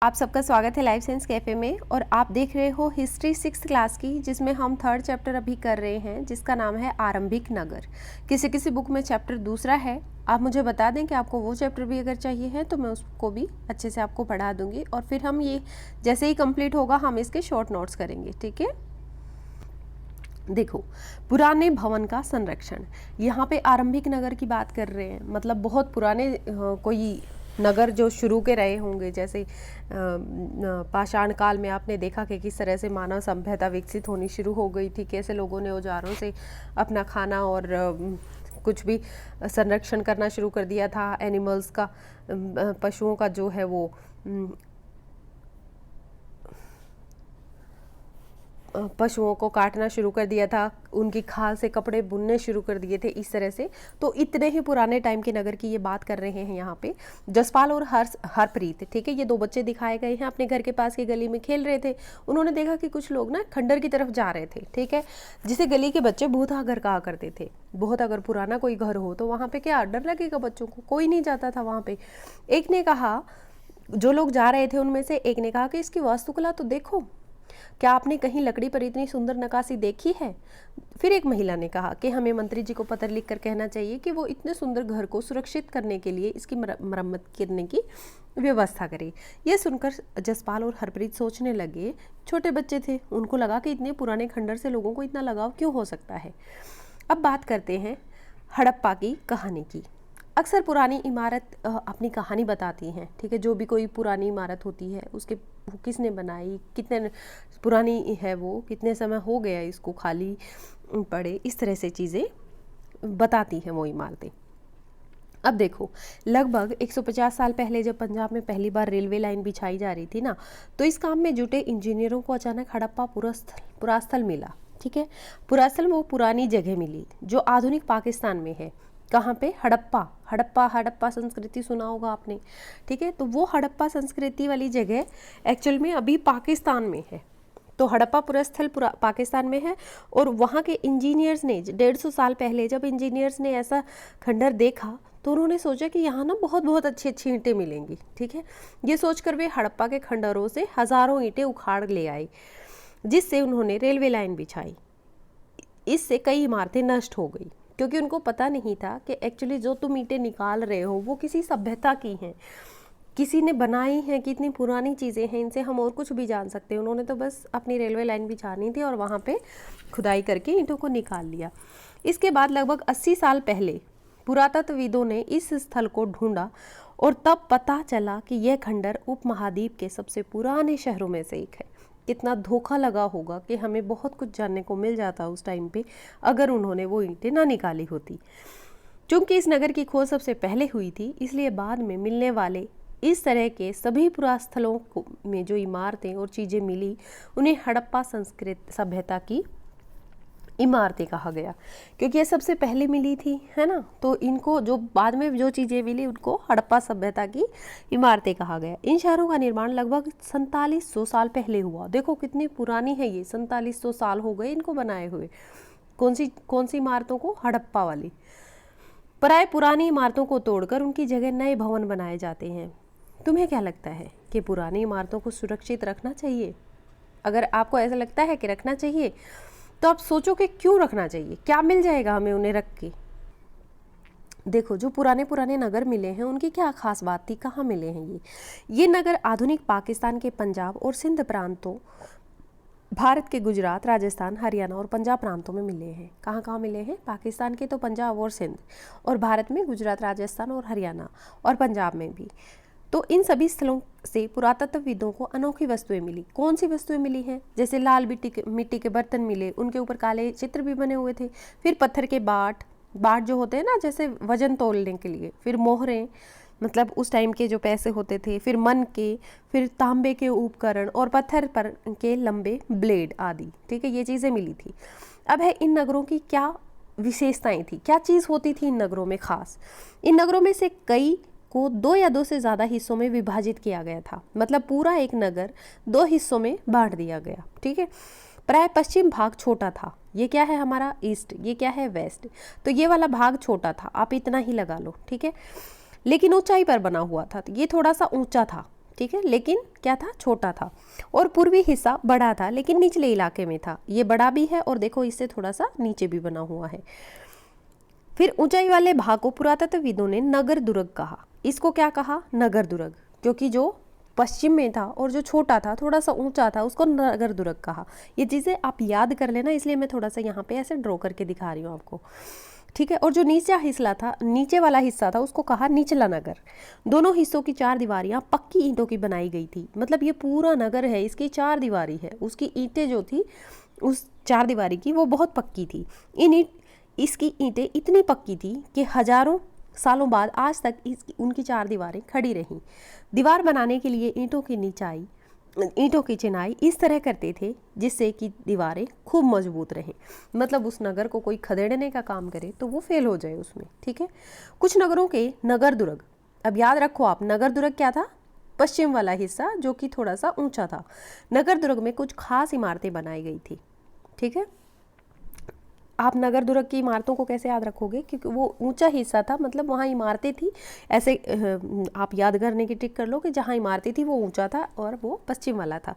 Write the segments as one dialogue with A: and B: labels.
A: आप सबका स्वागत है लाइफ साइंस कैफ़े में। और आप देख रहे हो हिस्ट्री 6th क्लास की, जिसमें हम 3rd चैप्टर अभी कर रहे हैं, जिसका नाम है आरंभिक नगर। किसी किसी बुक में चैप्टर दूसरा है। आप मुझे बता दें कि आपको वो चैप्टर भी अगर चाहिए है तो मैं उसको भी अच्छे से आपको पढ़ा दूंगी, और फिर हम ये जैसे ही कंप्लीट होगा हम इसके शॉर्ट नोट्स करेंगे। ठीक है, देखो, पुराने भवन का संरक्षण। यहाँ पे आरंभिक नगर की बात कर रहे हैं, मतलब बहुत पुराने कोई नगर जो शुरू के रहे होंगे, जैसे पाषाण काल में आपने देखा कि किस तरह से मानव सभ्यता विकसित होनी शुरू हो गई थी, कैसे लोगों ने औजारों से अपना खाना और कुछ भी संरक्षण करना शुरू कर दिया था। एनिमल्स का, पशुओं का जो है वो पशुओं को काटना शुरू कर दिया था, उनकी खाल से कपड़े बुनने शुरू कर दिए थे, इस तरह से। तो इतने ही पुराने टाइम के नगर की ये बात कर रहे हैं यहाँ पे। जसपाल और हरप्रीत, ठीक है, ये दो बच्चे दिखाए गए हैं, अपने घर के पास की गली में खेल रहे थे। उन्होंने देखा कि कुछ लोग ना खंडर की तरफ जा रहे थे, ठीक है, जिसे गली के बच्चे भूतहा घर कहा करते थे। बहुत अगर पुराना कोई घर हो तो वहाँ पे क्या डर लगेगा बच्चों को, कोई नहीं जाता था वहाँ पे। एक ने कहा, जो लोग जा रहे थे उनमें से एक ने कहा कि इसकी वास्तुकला तो देखो, क्या आपने कहीं लकड़ी पर इतनी सुंदर नक्काशी देखी है? फिर एक महिला ने कहा कि हमें मंत्री जी को पत्र लिखकर कहना चाहिए कि वो इतने सुंदर घर को सुरक्षित करने के लिए इसकी मरम्मत करने की व्यवस्था करे। यह सुनकर जसपाल और हरप्रीत सोचने लगे। छोटे बच्चे थे, उनको लगा कि इतने पुराने खंडर से लोगों को इतना लगाव क्यों हो सकता है। अब बात करते हैं हड़प्पा की कहानी की। अक्सर पुरानी इमारत अपनी कहानी बताती हैं, ठीक है। जो भी कोई पुरानी इमारत होती है उसके किसने बनाई, कितने पुरानी है वो, कितने समय हो गया इसको खाली पड़े, इस तरह से चीज़ें बताती हैं वो इमारतें। अब देखो, लगभग 150 साल पहले जब पंजाब में पहली बार रेलवे लाइन बिछाई जा रही थी ना, तो इस काम में जुटे इंजीनियरों को अचानक हड़प्पा पुरास्थल मिला। ठीक है, पुरास्थल में वो पुरानी जगह मिली जो आधुनिक पाकिस्तान में है। कहाँ पे? हड़प्पा। हड़प्पा संस्कृति सुना होगा आपने, ठीक है। तो वो हड़प्पा संस्कृति वाली जगह एक्चुअल में अभी पाकिस्तान में है। तो हड़प्पा पुरास्थल पाकिस्तान में है, और वहाँ के इंजीनियर्स ने 150 साल पहले जब इंजीनियर्स ने ऐसा खंडर देखा तो उन्होंने सोचा कि यहाँ ना बहुत बहुत अच्छी अच्छी ईंटें मिलेंगी, ठीक है। ये सोचकर वे हड़प्पा के खंडरों से हज़ारों ईंटें उखाड़ ले आए, जिससे उन्होंने रेलवे लाइन बिछाई। इससे कई इमारतें नष्ट हो गई, क्योंकि उनको पता नहीं था कि एक्चुअली जो तुम ईंटें निकाल रहे हो वो किसी सभ्यता की हैं, किसी ने बनाई हैं, कितनी पुरानी चीज़ें हैं, इनसे हम और कुछ भी जान सकते हैं। उन्होंने तो बस अपनी रेलवे लाइन बिछानी थी और वहाँ पे खुदाई करके ईंटों को निकाल लिया। इसके बाद लगभग 80 साल पहले पुरातत्वविदों ने इस स्थल को ढूंढा, और तब पता चला कि यह खंडर उपमहाद्वीप के सबसे पुराने शहरों में से एक है। कितना धोखा लगा होगा कि हमें बहुत कुछ जानने को मिल जाता उस टाइम पे अगर उन्होंने वो ईंटें ना निकाली होती। चूंकि इस नगर की खोज सबसे पहले हुई थी, इसलिए बाद में मिलने वाले इस तरह के सभी पुरास्थलों में जो इमारतें और चीज़ें मिली उन्हें हड़प्पा संस्कृत सभ्यता की इमारतें कहा गया, क्योंकि ये सबसे पहले मिली थी, है ना। तो इनको जो बाद में जो चीज़ें मिली उनको हड़प्पा सभ्यता की इमारतें कहा गया। इन शहरों का निर्माण लगभग 4700 साल पहले हुआ। देखो कितनी पुरानी है ये, 4700 साल हो गए इनको बनाए हुए। कौन सी इमारतों को? हड़प्पा वाली। प्राय पुरानी इमारतों को तोड़कर उनकी जगह नए भवन बनाए जाते हैं। तुम्हें क्या लगता है कि पुरानी इमारतों को सुरक्षित रखना चाहिए? अगर आपको ऐसा लगता है कि रखना चाहिए तो आप सोचो कि क्यों रखना चाहिए, क्या मिल जाएगा हमें उन्हें रख के। देखो, जो पुराने नगर मिले हैं उनकी क्या खास बात थी, कहाँ मिले हैं ये नगर आधुनिक पाकिस्तान के पंजाब और सिंध प्रांतों, भारत के गुजरात, राजस्थान, हरियाणा और पंजाब प्रांतों में मिले हैं। कहाँ कहाँ मिले हैं? पाकिस्तान के तो पंजाब और सिंध, और भारत में गुजरात, राजस्थान और हरियाणा और पंजाब में भी। तो इन सभी स्थलों से पुरातत्वविदों को अनोखी वस्तुएं मिली। कौन सी वस्तुएं मिली हैं? जैसे लाल मिट्टी के बर्तन मिले, उनके ऊपर काले चित्र भी बने हुए थे। फिर पत्थर के बाट जो होते हैं ना, जैसे वजन तोलने के लिए। फिर मोहरें, मतलब उस टाइम के जो पैसे होते थे। फिर मन के, फिर तांबे के उपकरण और पत्थर पर के लंबे ब्लेड आदि, ठीक है, ये चीज़ें मिली थी। अब है इन नगरों की क्या विशेषताएं थी, क्या चीज़ होती थी इन नगरों में खास। इन नगरों में से कई को 2 या 2 से ज़्यादा हिस्सों में विभाजित किया गया था, मतलब पूरा एक नगर 2 हिस्सों में बांट दिया गया, ठीक है। प्राय पश्चिम भाग छोटा था, ये क्या है हमारा ईस्ट, ये क्या है वेस्ट। तो ये वाला भाग छोटा था, आप इतना ही लगा लो, ठीक है, लेकिन ऊंचाई पर बना हुआ था। तो ये थोड़ा सा ऊंचा था, ठीक है, लेकिन क्या था, छोटा था। और पूर्वी हिस्सा बड़ा था लेकिन निचले इलाके में था। ये बड़ा भी है और देखो इससे थोड़ा सा नीचे भी बना हुआ है। फिर ऊंचाई वाले भाग को पुरातत्वविदों ने नगर दुर्ग कहा। इसको क्या कहा, नगर दुर्ग, क्योंकि जो पश्चिम में था और जो छोटा था, थोड़ा सा ऊंचा था, उसको नगर दुर्ग कहा। ये चीज़ें आप याद कर लेना, इसलिए मैं थोड़ा सा यहाँ पे ऐसे ड्रॉ करके दिखा रही हूँ आपको, ठीक है। और जो नीचा हिस्सा था, नीचे वाला हिस्सा था, उसको कहा निचला नगर। दोनों हिस्सों की चार दीवारियां पक्की ईंटों की बनाई गई थी। मतलब ये पूरा नगर है, इसकी चार दीवारी है, उसकी ईंटें जो थी उस चार दीवारी की वो बहुत पक्की थी। इसकी ईंटें इतनी पक्की थी कि हजारों सालों बाद आज तक उनकी चार दीवारें खड़ी रहीं। दीवार बनाने के लिए ईंटों की चिनाई इस तरह करते थे जिससे कि दीवारें खूब मजबूत रहें। मतलब उस नगर को कोई खदेड़ने का काम करे तो वो फेल हो जाए उसमें, ठीक है। कुछ नगरों के नगर दुर्ग, अब याद रखो आप, नगर दुर्ग क्या था, पश्चिम वाला हिस्सा जो कि थोड़ा सा ऊंचा था। नगर दुर्ग में कुछ खास इमारतें बनाई गई थी, ठीक है। आप नगर दुर्ग की इमारतों को कैसे याद रखोगे, क्योंकि वो ऊंचा हिस्सा था, मतलब वहाँ इमारतें थी। ऐसे आप याद करने की ट्रिक कर लो कि जहाँ इमारतें थी वो ऊंचा था और वो पश्चिम वाला था।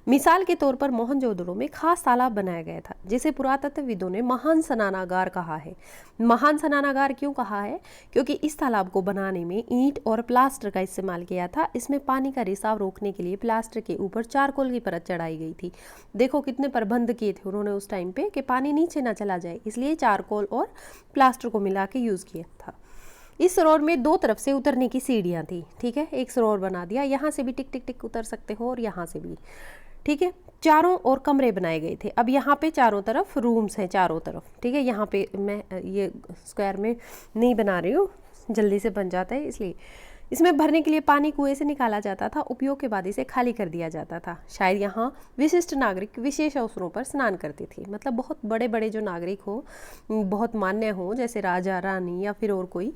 A: मिसाल के तौर पर मोहनजोदड़ो में खास तालाब बनाया गया था जिसे पुरातत्वविदों ने महान स्नानागार कहा है। महान स्नानागार क्यों कहा है, क्योंकि इस तालाब को बनाने में ईंट और प्लास्टर का इस्तेमाल किया था। इसमें पानी का रिसाव रोकने के लिए प्लास्टर के ऊपर चारकोल की परत चढ़ाई गई थी। देखो कितने प्रबंध किए थे उन्होंने उस टाइम पे कि पानी नीचे ना चला जाए, इसलिए चारकोल और प्लास्टर को मिला के यूज़ किया था। इस सरोवर में दो तरफ से उतरने की सीढ़ियाँ थी, ठीक है। एक सरोवर बना दिया, यहाँ से भी टिक टिक टिक उतर सकते हो और यहाँ से भी, ठीक है। चारों ओर कमरे बनाए गए थे। अब यहाँ पे चारों तरफ रूम्स हैं, चारों तरफ, ठीक है। यहाँ पे मैं ये स्क्वायर में नहीं बना रही हूँ, जल्दी से बन जाता है इसलिए। इसमें भरने के लिए पानी कुएं से निकाला जाता था, उपयोग के बाद इसे खाली कर दिया जाता था। शायद यहाँ विशिष्ट नागरिक विशेष अवसरों पर स्नान करते थे। मतलब बहुत बड़े बड़े जो नागरिक हो, बहुत मान्य हो, जैसे राजा रानी या फिर और कोई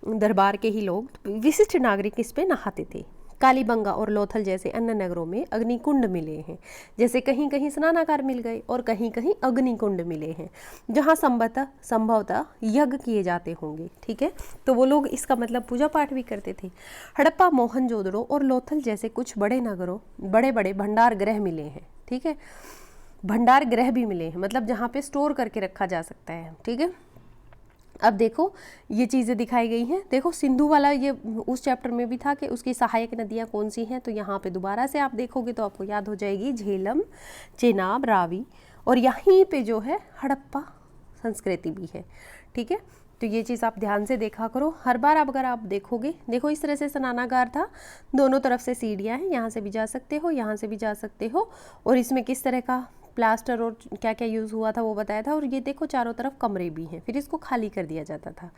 A: दरबार के ही लोग, विशिष्ट नागरिक इस पे नहाते थे। कालीबंगा और लोथल जैसे अन्य नगरों में अग्निकुंड मिले हैं। जैसे कहीं कहीं स्नानागार मिल गए और कहीं कहीं अग्निकुंड मिले हैं जहाँ संभवतः यज्ञ किए जाते होंगे, ठीक है। तो वो लोग इसका मतलब पूजा पाठ भी करते थे। हड़प्पा, मोहनजोदड़ो और लोथल जैसे कुछ बड़े नगरों बड़े बड़े भंडार गृह मिले हैं, ठीक है। भंडार गृह भी मिले हैं, मतलब जहाँ पे स्टोर करके रखा जा सकता है, ठीक है। अब देखो ये चीज़ें दिखाई गई हैं। देखो सिंधु वाला ये उस चैप्टर में भी था कि उसकी सहायक नदियाँ कौन सी हैं, तो यहाँ पे दोबारा से आप देखोगे तो आपको याद हो जाएगी झेलम, चेनाब, रावी, और यहीं पे जो है हड़प्पा संस्कृति भी है, ठीक है। तो ये चीज़ आप ध्यान से देखा करो। हर बार अगर आप देखोगे, देखो इस तरह से स्नानागार था, दोनों तरफ से सीढ़ियाँ हैं, यहाँ से भी जा सकते हो, यहाँ से भी जा सकते हो। और इसमें किस तरह का प्लास्टर और क्या क्या यूज़ हुआ था वो बताया था। और ये देखो चारों तरफ कमरे भी हैं, फिर इसको खाली कर दिया जाता था।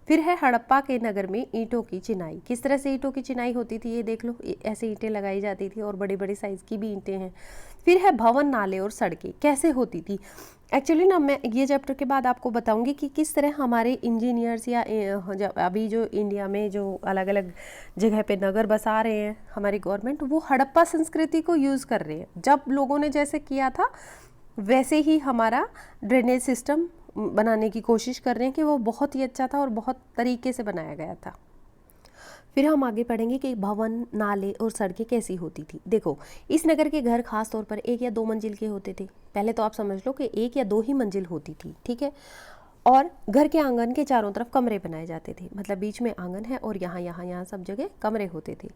A: फिर है हड़प्पा के नगर में ईंटों की चिनाई। किस तरह से ईंटों की चिनाई होती थी ये देख लो, ऐसे ईंटें लगाई जाती थी और बड़ी बड़ी साइज़ की भी ईंटें हैं। फिर है भवन, नाले और सड़कें कैसे होती थी। एक्चुअली ना मैं ये चैप्टर के बाद आपको बताऊंगी कि किस तरह हमारे इंजीनियर्स या अभी जो इंडिया में जो अलग अलग जगह पे नगर बसा रहे हैं हमारी गवर्नमेंट, वो हड़प्पा संस्कृति को यूज़ कर रहे हैं। जब लोगों ने जैसे किया था वैसे ही हमारा ड्रेनेज सिस्टम बनाने की कोशिश कर रहे हैं कि वो बहुत ही अच्छा था और बहुत तरीके से बनाया गया था। फिर हम आगे पढ़ेंगे कि भवन, नाले और सड़कें कैसी होती थी। देखो इस नगर के घर खास तौर पर 1 या 2 मंजिल के होते थे। पहले तो आप समझ लो कि 1 या 2 ही मंजिल होती थी, ठीक है। और घर के आंगन के चारों तरफ कमरे बनाए जाते थे, मतलब बीच में आंगन है और यहाँ सब जगह कमरे होते थे।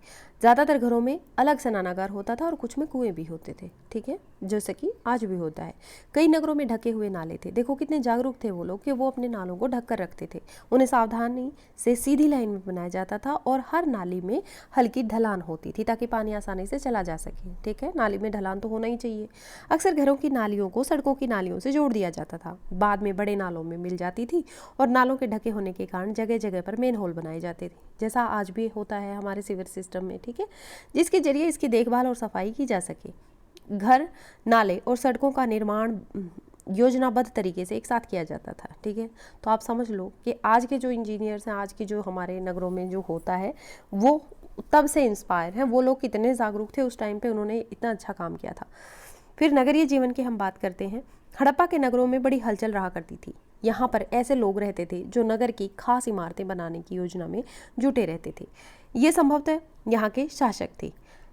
A: ज़्यादातर घरों में अलग स्नानागार होता था और कुछ में कुएं भी होते थे, ठीक है, जैसे कि आज भी होता है। कई नगरों में ढके हुए नाले थे। देखो कितने जागरूक थे वो लोग कि वो अपने नालों को ढक कर रखते थे। उन्हें सावधानी से सीधी लाइन में बनाया जाता था और हर नाली में हल्की ढलान होती थी ताकि पानी आसानी से चला जा सके, ठीक है। नाली में ढलान तो होना ही चाहिए। अक्सर घरों की नालियों को सड़कों की नालियों से जोड़ दिया जाता था। बाद में बड़े नालों में मिल जाती थी और नालों के ढके होने के कारण जगह जगह पर मेन होल बनाए जाते थे, जैसा आज भी होता है हमारे सीवर सिस्टम में, ठीक है, जिसके जरिए इसकी देखभाल और सफाई की जा सके। घर, नाले और सड़कों का निर्माण योजनाबद्ध तरीके से एक साथ किया जाता था, ठीक है। तो आप समझ लो कि आज के जो इंजीनियर्स हैं, आज की जो हमारे नगरों में जो होता है वो तब से इंस्पायर हैं। वो लोग कितने जागरूक थे उस टाइम पे, उन्होंने इतना अच्छा काम किया था। फिर नगरीय जीवन की हम बात करते हैं। हड़प्पा के नगरों में बड़ी हलचल रहा करती थी। यहाँ पर ऐसे लोग रहते थे जो नगर की खास इमारतें बनाने की योजना में जुटे रहते थे। ये संभवतः यहाँ के शासक थे।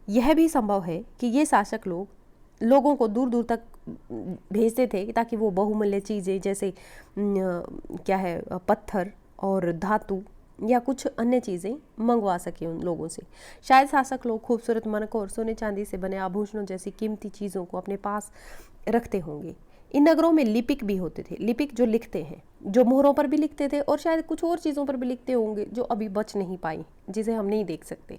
A: यह भी संभव है कि ये शासक लोगों को दूर दूर तक भेजते थे ताकि वो बहुमूल्य चीज़ें जैसे क्या है पत्थर और धातु या कुछ अन्य चीज़ें मंगवा सके उन लोगों से। शायद शासक लोग खूबसूरत मनकों और सोने चांदी से बने आभूषणों जैसी कीमती चीज़ों को अपने पास रखते होंगे। इन नगरों में लिपिक भी होते थे, लिपिक जो लिखते हैं, जो मोहरों पर भी लिखते थे और शायद कुछ और चीज़ों पर भी लिखते होंगे जो अभी बच नहीं पाई, जिसे हम नहीं देख सकते।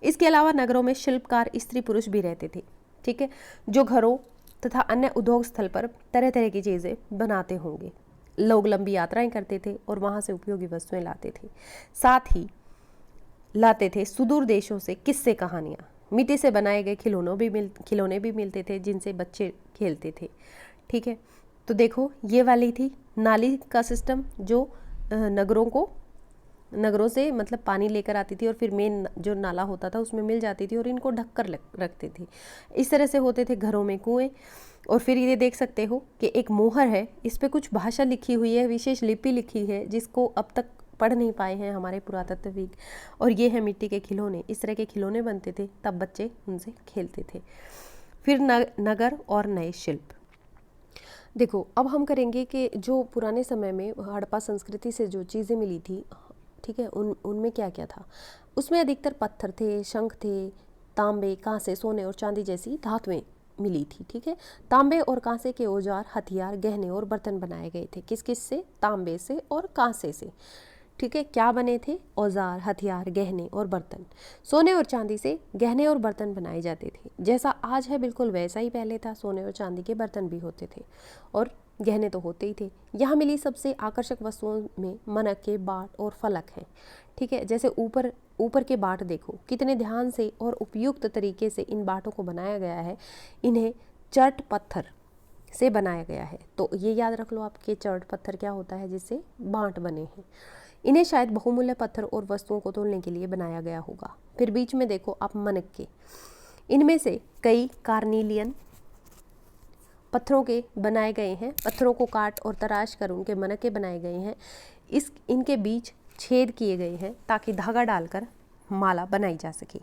A: इसके अलावा नगरों में शिल्पकार स्त्री पुरुष भी रहते थे, ठीक है, जो घरों तथा अन्य उद्योग स्थल पर तरह तरह की चीज़ें बनाते होंगे। लोग लंबी यात्राएं करते थे और वहाँ से उपयोगी वस्तुएं लाते थे, साथ ही लाते थे सुदूर देशों से किस्से कहानियाँ। मिट्टी से बनाए गए खिलौने भी मिलते थे जिनसे बच्चे खेलते थे, ठीक है। तो देखो ये वाली थी नाली का सिस्टम जो नगरों से मतलब पानी लेकर आती थी और फिर मेन जो नाला होता था उसमें मिल जाती थी और इनको ढक कर रखते थे। इस तरह से होते थे घरों में कुएं। और फिर ये देख सकते हो कि एक मोहर है, इस पे कुछ भाषा लिखी हुई है, विशेष लिपि लिखी है जिसको अब तक पढ़ नहीं पाए हैं हमारे पुरातत्वविद। और ये है मिट्टी के खिलौने, इस तरह के खिलौने बनते थे, तब बच्चे उनसे खेलते थे। फिर नगर और नए शिल्प। देखो अब हम करेंगे कि जो पुराने समय में हड़प्पा संस्कृति से जो चीज़ें मिली थी, ठीक है, उनमें क्या क्या था। उसमें अधिकतर पत्थर थे, शंख थे, तांबे, कांसे, सोने और चांदी जैसी धातुएं मिली थी, ठीक है। तांबे और कांसे के औजार, हथियार, गहने और बर्तन बनाए गए थे। किस किस से? तांबे से और कांसे से, ठीक है। क्या बने थे? औजार, हथियार, गहने और बर्तन। सोने और चांदी से गहने और बर्तन बनाए जाते थे, जैसा आज है बिल्कुल वैसा ही पहले था। सोने और चांदी के बर्तन भी होते थे और गहने तो होते ही थे। यहाँ मिली सबसे आकर्षक वस्तुओं में मनके, बाट और फलक हैं, ठीक है। जैसे ऊपर के बाट देखो कितने ध्यान से और उपयुक्त तरीके से इन बाटों को बनाया गया है। इन्हें चर्ट पत्थर से बनाया गया है। तो ये याद रख लो आपके चर्ट पत्थर क्या होता है, जिससे बांट बने हैं। इन्हें शायद बहुमूल्य पत्थर और वस्तुओं को तोलने के लिए बनाया गया होगा। फिर बीच में देखो आप मनके, इनमें से कई कार्निलियन पत्थरों के बनाए गए हैं। पत्थरों को काट और तराश कर उनके मनके बनाए गए हैं। इनके बीच छेद किए गए हैं ताकि धागा डालकर माला बनाई जा सके।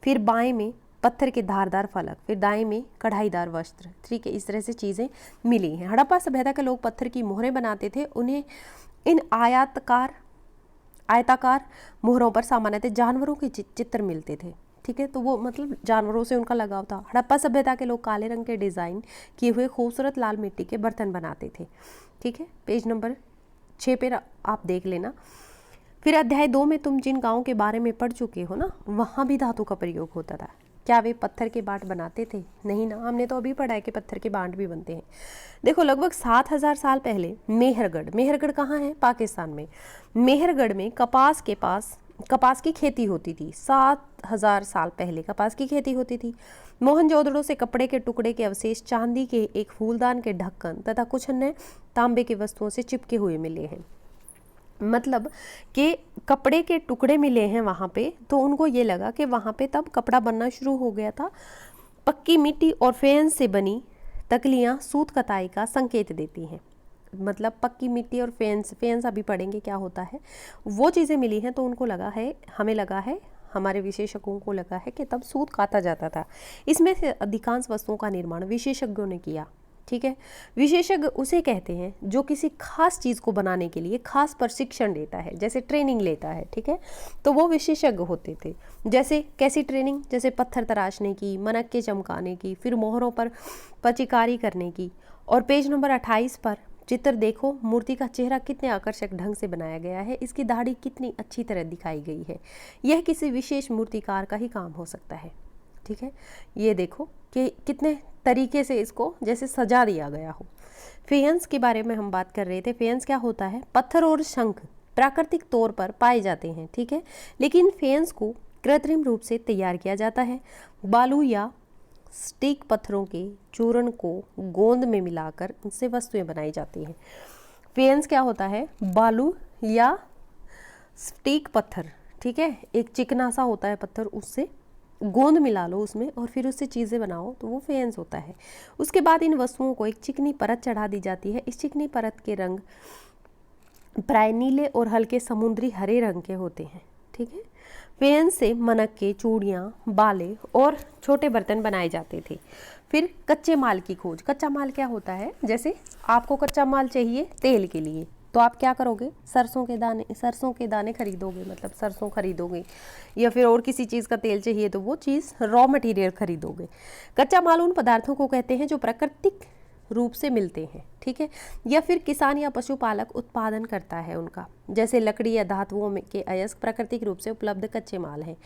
A: फिर बाएं में पत्थर के धारदार फलक, फिर दाएं में कढ़ाईदार वस्त्र, ठीक है। इस तरह से चीज़ें मिली हैं। हड़प्पा सभ्यता के लोग पत्थर की मोहरें बनाते थे। उन्हें इन आयताकार मोहरों पर सामान्यतः जानवरों के चित्र मिलते थे, ठीक है। तो वो मतलब जानवरों से उनका लगाव था। हड़प्पा सभ्यता के लोग काले रंग के डिज़ाइन किए हुए खूबसूरत लाल मिट्टी के बर्तन बनाते थे, ठीक है। पेज नंबर 6 पे आप देख लेना। फिर अध्याय 2 में तुम जिन गाँव के बारे में पढ़ चुके हो ना, वहाँ भी धातु का प्रयोग होता था। क्या वे पत्थर के बाट बनाते थे? नहीं ना, हमने तो अभी पढ़ा है कि पत्थर के बाट भी बनते हैं। देखो लगभग 7000 साल पहले मेहरगढ़ कहाँ है? पाकिस्तान में। मेहरगढ़ में कपास की खेती होती थी। 7000 साल पहले कपास की खेती होती थी। मोहनजोदड़ो से कपड़े के टुकड़े के अवशेष, चांदी के एक फूलदान के ढक्कन तथा कुछ अन्य तांबे की वस्तुओं से चिपके हुए मिले हैं। मतलब कि कपड़े के टुकड़े मिले हैं वहाँ पे, तो उनको ये लगा कि वहाँ पे तब कपड़ा बनना शुरू हो गया था। पक्की मिट्टी और फेंस से बनी तकलियाँ सूत कताई का संकेत देती हैं। मतलब पक्की मिट्टी और फेंस अभी पढ़ेंगे क्या होता है, वो चीज़ें मिली हैं। तो उनको लगा है, हमारे विशेषज्ञों को लगा है कि तब सूत काता जाता था। इसमें से अधिकांश वस्तुओं का निर्माण विशेषज्ञों ने किया, ठीक है। विशेषज्ञ उसे कहते हैं जो किसी खास चीज़ को बनाने के लिए खास प्रशिक्षण लेता है, जैसे ट्रेनिंग लेता है, ठीक है। तो वो विशेषज्ञ होते थे। जैसे कैसी ट्रेनिंग? जैसे पत्थर तराशने की, मनके चमकाने की, फिर मोहरों पर पचिकारी करने की। और पेज नंबर 28 पर चित्र देखो, मूर्ति का चेहरा कितने आकर्षक ढंग से बनाया गया है। इसकी दाढ़ी कितनी अच्छी तरह दिखाई गई है। यह किसी विशेष मूर्तिकार का ही काम हो सकता है, ठीक है। ये देखो कि कितने तरीके से इसको जैसे सजा दिया गया हो। फेयंस के बारे में हम बात कर रहे थे। फेयंस क्या होता है? पत्थर और शंख प्राकृतिक तौर पर पाए जाते हैं, ठीक है, लेकिन फेयंस को कृत्रिम रूप से तैयार किया जाता है। बालू या स्टीक पत्थरों के चूर्ण को गोंद में मिलाकर उनसे वस्तुएं बनाई जाती हैं। फेयंस क्या होता है? बालू या स्टीक पत्थर, ठीक है, एक चिकना सा होता है पत्थर, उससे गोंद मिला लो उसमें और फिर उससे चीज़ें बनाओ, तो वो फेयंस होता है। उसके बाद इन वस्तुओं को एक चिकनी परत चढ़ा दी जाती है। इस चिकनी परत के रंग प्राय नीले और हल्के समुद्री हरे रंग के होते हैं, ठीक है। फेन से मनक्के, चूड़ियाँ, बाले और छोटे बर्तन बनाए जाते थे। फिर कच्चे माल की खोज। कच्चा माल क्या होता है? जैसे आपको कच्चा माल चाहिए तेल के लिए, तो आप क्या करोगे? सरसों के दाने खरीदोगे, मतलब सरसों खरीदोगे, या फिर और किसी चीज़ का तेल चाहिए तो वो चीज़ रॉ मटेरियल खरीदोगे। कच्चा माल उन पदार्थों को कहते हैं जो प्राकृतिक रूप से मिलते हैं, ठीक है, या फिर किसान या पशुपालक उत्पादन करता है उनका, जैसे लकड़ी या धातुओं में के अयस्क प्राकृतिक रूप से उपलब्ध कच्चे माल हैं।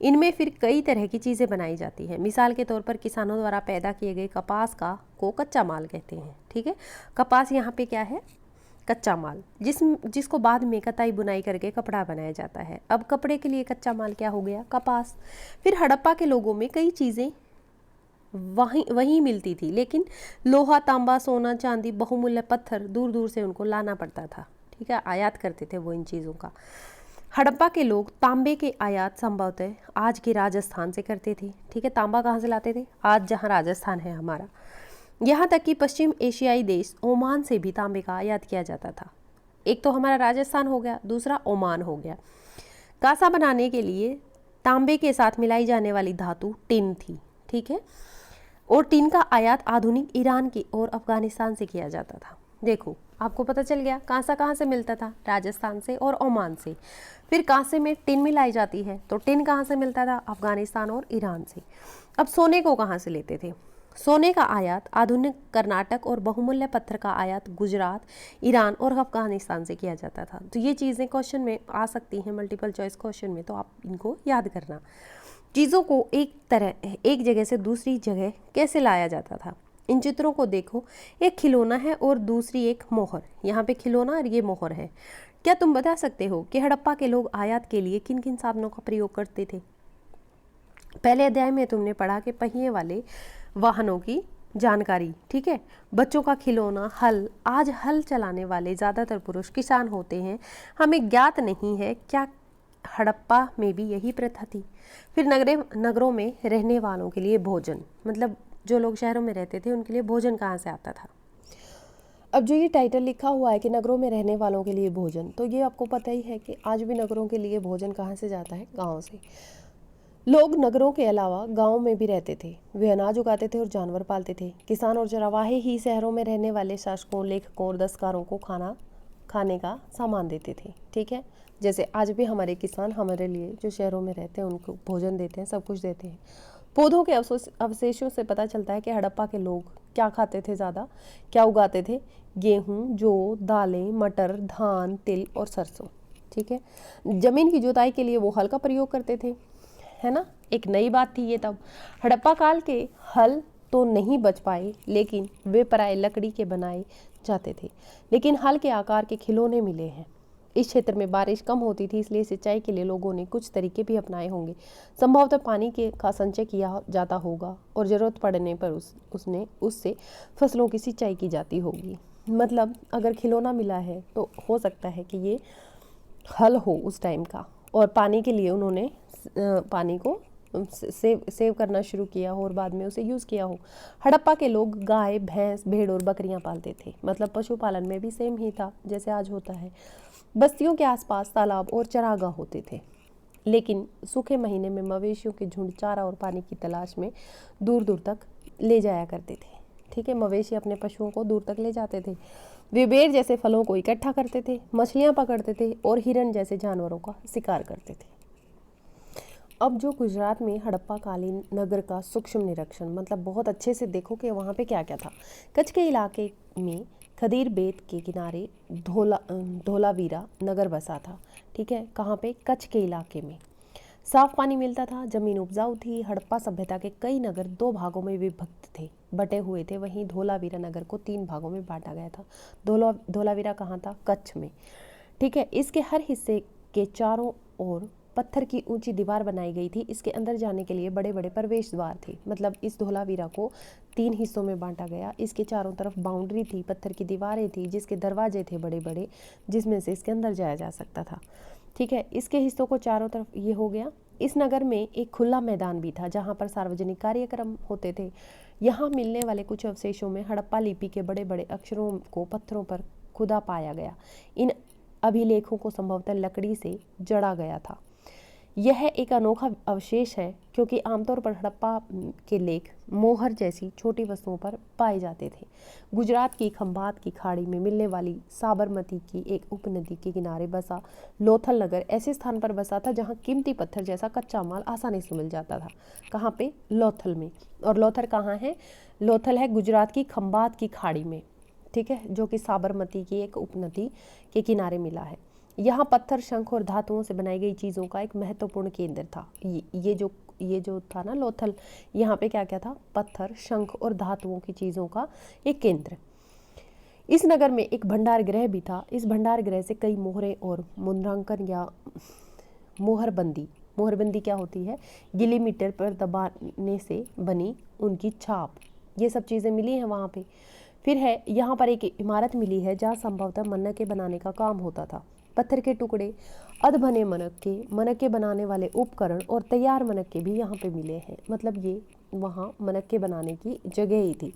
A: इनमें फिर कई तरह की चीज़ें बनाई जाती हैं। मिसाल के तौर पर किसानों द्वारा पैदा किए गए कपास को कच्चा माल कहते हैं, ठीक है। कपास यहाँ पे क्या है? कच्चा माल, जिसको बाद में कताई बुनाई करके कपड़ा बनाया जाता है। अब कपड़े के लिए कच्चा माल क्या हो गया? कपास। फिर हड़प्पा के लोगों में कई चीज़ें वहीं मिलती थी, लेकिन लोहा, तांबा, सोना, चांदी, बहुमूल्य पत्थर दूर दूर से उनको लाना पड़ता था, ठीक है, आयात करते थे वो इन चीज़ों का। हड़प्पा के लोग तांबे के आयात संभवतः आज के राजस्थान से करते थे, ठीक है। तांबा कहाँ से लाते थे? आज जहाँ राजस्थान है हमारा। यहाँ तक कि पश्चिम एशियाई देश ओमान से भी तांबे का आयात किया जाता था। एक तो हमारा राजस्थान हो गया, दूसरा ओमान हो गया। कांसा बनाने के लिए तांबे के साथ मिलाई जाने वाली धातु टिन थी, ठीक है, और टिन का आयात आधुनिक ईरान की और अफगानिस्तान से किया जाता था। देखो, आपको पता चल गया कांसा कहाँ से मिलता था? राजस्थान से और ओमान से। फिर कांसे में टिन मिलाई जाती है, तो टिन कहाँ से मिलता था? अफगानिस्तान और ईरान से। अब सोने को कहाँ से लेते थे? सोने का आयात आधुनिक कर्नाटक और बहुमूल्य पत्थर का आयात गुजरात, ईरान और अफगानिस्तान से किया जाता था। तो ये चीज़ें क्वेश्चन में आ सकती हैं, मल्टीपल चॉइस क्वेश्चन में, तो आप इनको याद करना। चीज़ों को एक जगह से दूसरी जगह कैसे लाया जाता था? इन चित्रों को देखो, एक खिलौना है और दूसरी एक मोहर। यहाँ पे खिलौना और ये मोहर है। क्या तुम बता सकते हो कि हड़प्पा के लोग आयात के लिए किन किन साधनों का प्रयोग करते थे? पहले अध्याय में तुमने पढ़ा कि पहिए वाले वाहनों की जानकारी, ठीक है, बच्चों का खिलौना, हल। आज हल चलाने वाले ज़्यादातर पुरुष किसान होते हैं। हमें ज्ञात नहीं है क्या हड़प्पा में भी यही प्रथा थी। फिर नगरों में रहने वालों के लिए भोजन, मतलब जो लोग शहरों में रहते थे उनके लिए भोजन कहाँ से आता था? अब जो ये टाइटल लिखा हुआ है कि नगरों में रहने वालों के लिए भोजन, तो ये आपको पता ही है कि आज भी नगरों के लिए भोजन कहाँ से जाता है? गाँव से। लोग नगरों के अलावा गाँव में भी रहते थे। वे अनाज उगाते थे और जानवर पालते थे। किसान और चरवाहे ही शहरों में रहने वाले शासकों, लेखकों और दस्तकारों को खाने का सामान देते थे, ठीक है। जैसे आज भी हमारे किसान हमारे लिए जो शहरों में रहते हैं उनको भोजन देते हैं, सब कुछ देते हैं। पौधों के अवशेषों से पता चलता है कि हड़प्पा के लोग क्या खाते थे, ज़्यादा क्या उगाते थे? गेहूँ, जौ, दालें, मटर, धान, तिल और सरसों, ठीक है। जमीन की जुताई के लिए वो हल का प्रयोग करते थे, है ना। एक नई बात थी ये तब। हड़प्पा काल के हल तो नहीं बच पाए, लेकिन वे पराये लकड़ी के बनाए जाते थे। लेकिन हल के आकार के खिलौने मिले हैं। इस क्षेत्र में बारिश कम होती थी, इसलिए सिंचाई के लिए लोगों ने कुछ तरीके भी अपनाए होंगे। संभवतः पानी का संचय किया जाता होगा और ज़रूरत पड़ने पर उससे फसलों की सिंचाई की जाती होगी। मतलब अगर खिलौना मिला है तो हो सकता है कि ये हल हो उस टाइम का, और पानी के लिए उन्होंने पानी को सेव करना शुरू किया हो और बाद में उसे यूज़ किया हो। हड़प्पा के लोग गाय, भैंस, भेड़ और बकरियां पालते थे। मतलब पशुपालन में भी सेम ही था जैसे आज होता है। बस्तियों के आसपास तालाब और चरागाह होते थे, लेकिन सूखे महीने में मवेशियों के झुंड चारा और पानी की तलाश में दूर दूर तक ले जाया करते थे, ठीक है। मवेशी अपने पशुओं को दूर तक ले जाते थे। वे बेर जैसे फलों को इकट्ठा करते थे, मछलियाँ पकड़ते थे और हिरन जैसे जानवरों का शिकार करते थे। अब जो गुजरात में हड़प्पा कालीन नगर का सूक्ष्म निरीक्षण, मतलब बहुत अच्छे से देखो कि वहाँ पे क्या क्या था। कच्छ के इलाके में खदीर बेत के किनारे धोलावीरा नगर बसा था, ठीक है। कहाँ पे? कच्छ के इलाके में। साफ पानी मिलता था, जमीन उपजाऊ थी। हड़प्पा सभ्यता के कई नगर 2 भागों में विभक्त थे, बटे हुए थे। वहीं धोलावीरा नगर को 3 भागों में बांटा गया था। धोलावीरा कहाँ था? कच्छ में, ठीक है। इसके हर हिस्से के चारों ओर पत्थर की ऊंची दीवार बनाई गई थी। इसके अंदर जाने के लिए बड़े बड़े प्रवेश द्वार थे। मतलब इस धोलावीरा को 3 हिस्सों में बांटा गया। इसके चारों तरफ बाउंड्री थी, पत्थर की दीवारें थी, जिसके दरवाजे थे बड़े बड़े, जिसमें से इसके अंदर जाया जा सकता था, ठीक है। इसके हिस्सों को चारों तरफ ये हो गया। इस नगर में एक खुला मैदान भी था जहाँ पर सार्वजनिक कार्यक्रम होते थे। यहाँ मिलने वाले कुछ अवशेषों में हड़प्पा लिपि के बड़े बड़े अक्षरों को पत्थरों पर खुदा पाया गया। इन अभिलेखों को संभवतः लकड़ी से जड़ा गया था। यह एक अनोखा अवशेष है क्योंकि आमतौर पर हड़प्पा के लेख मोहर जैसी छोटी वस्तुओं पर पाए जाते थे। गुजरात की खंभात की खाड़ी में मिलने वाली साबरमती की एक उपनदी के किनारे बसा लोथल नगर ऐसे स्थान पर बसा था जहां कीमती पत्थर जैसा कच्चा माल आसानी से मिल जाता था। कहाँ पे? लोथल में। और लोथल कहाँ है? लोथल है गुजरात की खंभात की खाड़ी में, ठीक है, जो कि साबरमती की एक उपनदी के किनारे मिला है। यहाँ पत्थर, शंख और धातुओं से बनाई गई चीज़ों का एक महत्वपूर्ण केंद्र था। ये जो था ना लोथल, यहाँ पे क्या क्या था? पत्थर, शंख और धातुओं की चीज़ों का एक केंद्र। इस नगर में एक भंडार गृह भी था। इस भंडार गृह से कई मोहरें और मुद्रांकन या मोहरबंदी क्या होती है? गिली मीटर पर दबाने से बनी उनकी छाप, ये सब चीज़ें मिली हैं वहाँ पे। फिर है यहाँ पर एक इमारत मिली है जहाँ संभवतः मनके बनाने का काम होता था। पत्थर के टुकड़े, अधबने मनके बनाने वाले उपकरण और तैयार मनके भी यहाँ पे मिले हैं। मतलब ये वहाँ मनके बनाने की जगह ही थी।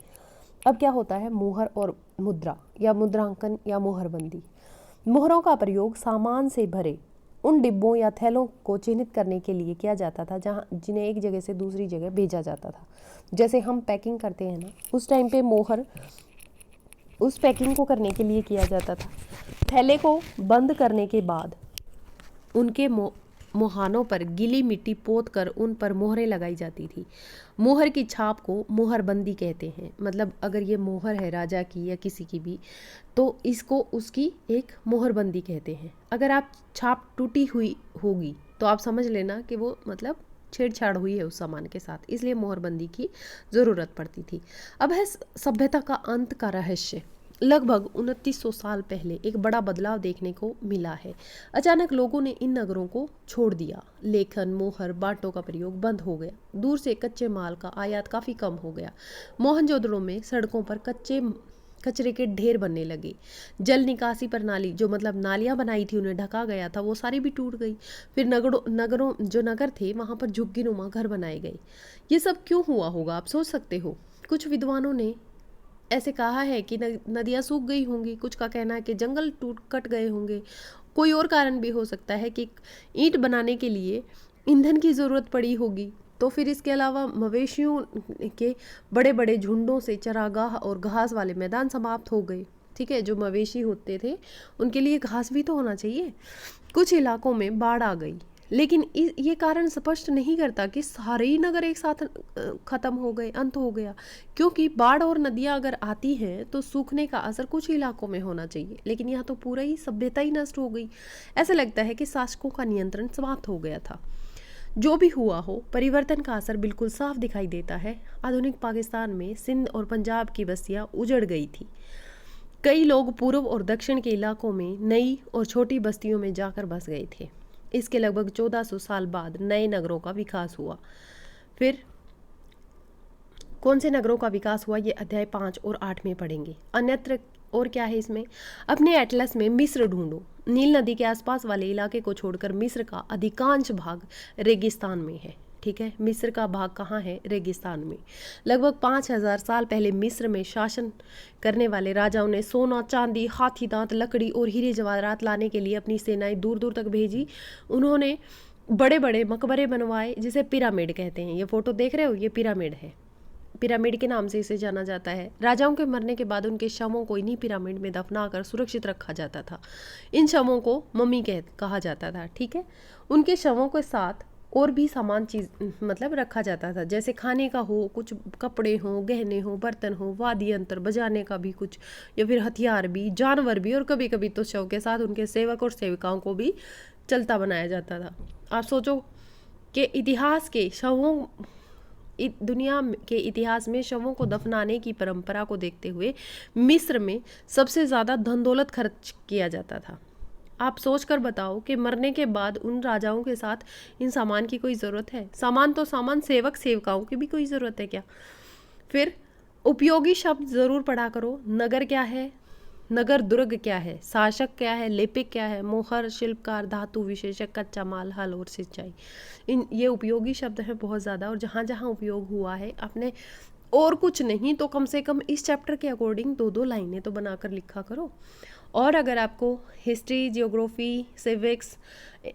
A: अब क्या होता है? मोहर और मुद्रा या मुद्रांकन या मोहरबंदी। मोहरों का प्रयोग सामान से भरे उन डिब्बों या थैलों को चिन्हित करने के लिए किया जाता था जिन्हें एक जगह से दूसरी जगह भेजा जाता था। जैसे हम पैकिंग करते हैं ना, उस टाइम पे मोहर उस पैकिंग को करने के लिए किया जाता था। थैले को बंद करने के बाद उनके मुहानों पर गीली मिट्टी पोत कर उन पर मोहरें लगाई जाती थी। मोहर की छाप को मोहरबंदी कहते हैं। मतलब अगर ये मोहर है राजा की या किसी की भी, तो इसको उसकी एक मोहरबंदी कहते हैं। अगर आप छाप टूटी हुई होगी तो आप समझ लेना कि वो मतलब छेड़छाड़ हुई है उस सामान के साथ, इसलिए मोहरबंदी की ज़रूरत पड़ती थी। अब है सभ्यता का अंत का रहस्य। लगभग 2900 साल पहले एक बड़ा बदलाव देखने को मिला है। अचानक लोगों ने इन नगरों को छोड़ दिया। लेखन, मोहर, बाटों का प्रयोग बंद हो गया। दूर से कच्चे माल का आयात काफ़ी कम हो गया। मोहनजोदड़ो में सड़कों पर कचरे के ढेर बनने लगे। जल निकासी प्रणाली, जो मतलब नालियाँ बनाई थी उन्हें ढका गया था, वो सारी भी टूट गई। फिर नगर थे वहाँ पर झुग्गीनुमा घर बनाए गए। ये सब क्यों हुआ होगा आप सोच सकते हो। कुछ विद्वानों ने ऐसे कहा है कि नदियाँ सूख गई होंगी, कुछ का कहना है कि जंगल कट गए होंगे। कोई और कारण भी हो सकता है कि ईंट बनाने के लिए ईंधन की ज़रूरत पड़ी होगी। तो फिर इसके अलावा मवेशियों के बड़े बड़े झुंडों से चरागाह और घास वाले मैदान समाप्त हो गए। ठीक है, जो मवेशी होते थे उनके लिए घास भी तो होना चाहिए। कुछ इलाकों में बाढ़ आ गई, लेकिन ये कारण स्पष्ट नहीं करता कि सारे ही नगर एक साथ खत्म हो गए, अंत हो गया। क्योंकि बाढ़ और नदियां अगर आती हैं तो सूखने का असर कुछ इलाकों में होना चाहिए, लेकिन यहाँ तो पूरा ही सभ्यता ही नष्ट हो गई। ऐसा लगता है कि शासकों का नियंत्रण समाप्त हो गया था। जो भी हुआ हो, परिवर्तन का असर बिल्कुल साफ दिखाई देता है। आधुनिक पाकिस्तान में सिंध और पंजाब की बस्तियां उजड़ गई थी। कई लोग पूर्व और दक्षिण के इलाकों में नई और छोटी बस्तियों में जाकर बस गए थे। इसके लगभग 1400 साल बाद नए नगरों का विकास हुआ। फिर कौन से नगरों का विकास हुआ, ये अध्याय 5 और 8 में पढ़ेंगे। अन्यत्र और क्या है इसमें? अपने एटलस में मिस्र ढूंढो। नील नदी के आसपास वाले इलाके को छोड़कर मिस्र का अधिकांश भाग रेगिस्तान में है। ठीक है, मिस्र का भाग कहाँ है? रेगिस्तान में। लगभग 5000 साल पहले मिस्र में शासन करने वाले राजाओं ने सोना, चांदी, हाथी दांत, लकड़ी और हीरे जवाहरात लाने के लिए अपनी सेनाएं दूर दूर तक भेजी। उन्होंने बड़े बड़े मकबरे बनवाए जिसे पिरामिड कहते हैं। ये फोटो देख रहे हो, ये पिरामिड है। पिरामिड के नाम से इसे जाना जाता है। राजाओं के मरने के बाद उनके शवों को इन्हीं पिरामिड में दफनाकर सुरक्षित रखा जाता था। इन शवों को मम्मी कहा जाता था। ठीक है, उनके शवों के साथ और भी सामान चीज मतलब रखा जाता था, जैसे खाने का हो, कुछ कपड़े हो, गहने हो, बर्तन हो, वाद्य यंत्र बजाने का भी कुछ, या फिर हथियार भी, जानवर भी, और कभी कभी तो शव के साथ उनके सेवक और सेविकाओं को भी चलता बनाया जाता था। आप सोचो कि दुनिया के इतिहास में शवों को दफनाने की परंपरा को देखते हुए मिस्र में सबसे ज़्यादा धन दौलत खर्च किया जाता था। आप सोच कर बताओ कि मरने के बाद उन राजाओं के साथ इन सामान की कोई ज़रूरत है? सामान तो सामान, सेवक सेवकाओं की भी कोई ज़रूरत है क्या? फिर उपयोगी शब्द ज़रूर पढ़ा करो। नगर क्या है? नगर दुर्ग क्या है? शासक क्या है? लिपिक क्या है? मोहर, शिल्पकार, धातु विशेषक, कच्चा माल, हल और सिंचाई। ये उपयोगी शब्द हैं बहुत ज़्यादा, और जहाँ जहाँ उपयोग हुआ है अपने और कुछ नहीं तो कम से कम इस चैप्टर के अकॉर्डिंग 2-2 लाइनें तो बनाकर लिखा करो। और अगर आपको हिस्ट्री, जियोग्राफी, सिविक्स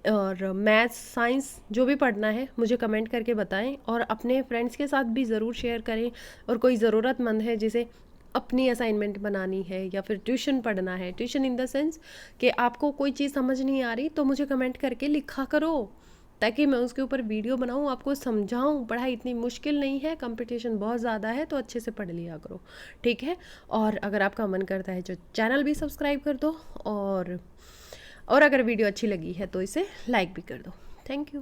A: और मैथ्स, साइंस जो भी पढ़ना है मुझे कमेंट करके बताएं, और अपने फ्रेंड्स के साथ भी ज़रूर शेयर करें। और कोई ज़रूरतमंद है जिसे अपनी असाइनमेंट बनानी है या फिर ट्यूशन पढ़ना है, ट्यूशन इन द सेंस कि आपको कोई चीज़ समझ नहीं आ रही, तो मुझे कमेंट करके लिखा करो, ताकि मैं उसके ऊपर वीडियो बनाऊँ, आपको समझाऊँ। पढ़ाई इतनी मुश्किल नहीं है, कंपटीशन बहुत ज़्यादा है, तो अच्छे से पढ़ लिया करो, ठीक है। और अगर आपका मन करता है तो चैनल भी सब्सक्राइब कर दो, और अगर वीडियो अच्छी लगी है तो इसे लाइक भी कर दो। Thank you.